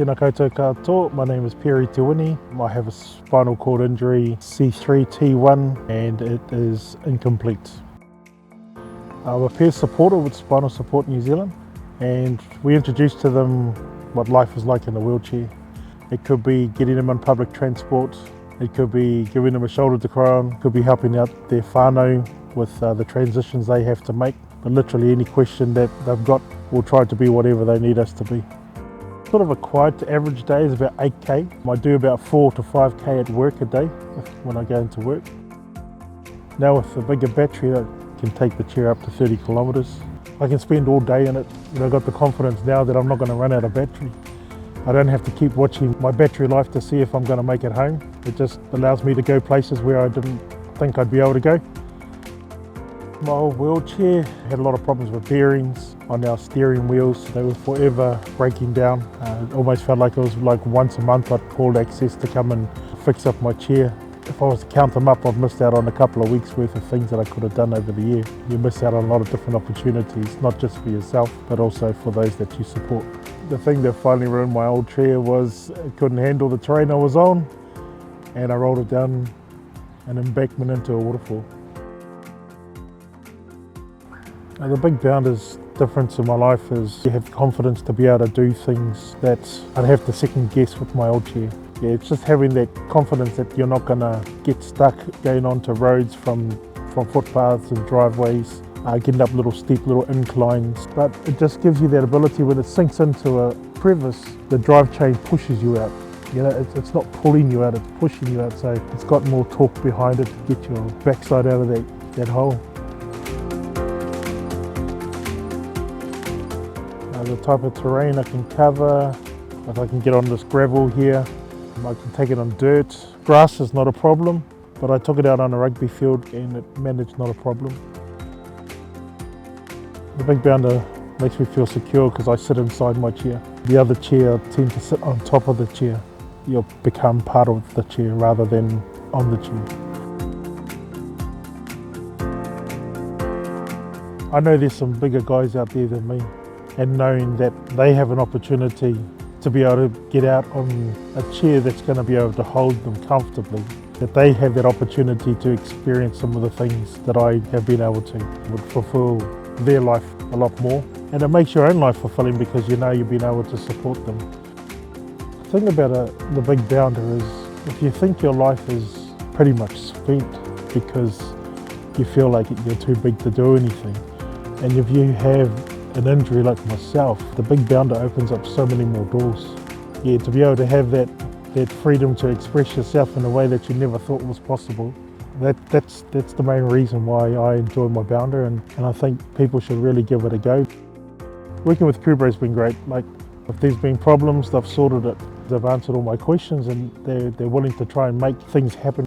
Tēnā koutou katoa, my name is Wini. I have a spinal cord injury, C3T1, and it is incomplete. I'm a peer supporter with Spinal Support New Zealand, and we introduce to them what life is like in a wheelchair. It could be getting them on public transport, it could be giving them a shoulder to cry on, it could be helping out their whānau with the transitions they have to make. But literally any question that they've got, we'll try to be whatever they need us to be. Sort of a quiet average day is about 8k. I do about 4 to 5k at work a day when I go into work. Now with the bigger battery, I can take the chair up to 30 kilometres. I can spend all day in it. I've got the confidence now that I'm not going to run out of battery. I don't have to keep watching my battery life to see if I'm going to make it home. It just allows me to go places where I didn't think I'd be able to go. My old wheelchair had a lot of problems with bearings on our steering wheels. They were forever breaking down. It almost felt like it was like once a month I'd call Access to come and fix up my chair. If I was to count them up, I've missed out on a couple of weeks worth of things that I could have done over the year. You miss out on a lot of different opportunities, not just for yourself, but also for those that you support. The thing that finally ruined my old chair was it couldn't handle the terrain I was on, and I rolled it down an embankment into a waterfall. The big bounder's difference in my life is you have confidence to be able to do things that I'd have to second guess with my old chair. Yeah, it's just having that confidence that you're not going to get stuck going onto roads from footpaths and driveways, getting up little steep little inclines. But it just gives you that ability when it sinks into a crevice, the drive chain pushes you out. You know, it's not pulling you out, it's pushing you out. So it's got more torque behind it to get your backside out of that hole. The type of terrain I can cover, if I can get on this gravel here, I can take it on dirt. Grass is not a problem, but I took it out on a rugby field and it managed not a problem. The big bounder makes me feel secure because I sit inside my chair. The other chair, I tend to sit on top of the chair. You'll become part of the chair rather than on the chair. I know there's some bigger guys out there than me, and knowing that they have an opportunity to be able to get out on a chair that's going to be able to hold them comfortably, that they have that opportunity to experience some of the things that I have been able to, would fulfill their life a lot more. And it makes your own life fulfilling because you know you've been able to support them. The thing about the big bounder is if you think your life is pretty much spent because you feel like you're too big to do anything, and if you have an injury like myself, the big bounder opens up so many more doors. Yeah, to be able to have that freedom to express yourself in a way that you never thought was possible, that's the main reason why I enjoy my bounder, and I think people should really give it a go. Working with Kubra's been great. Like, if there's been problems, they've sorted it. They've answered all my questions and they're willing to try and make things happen.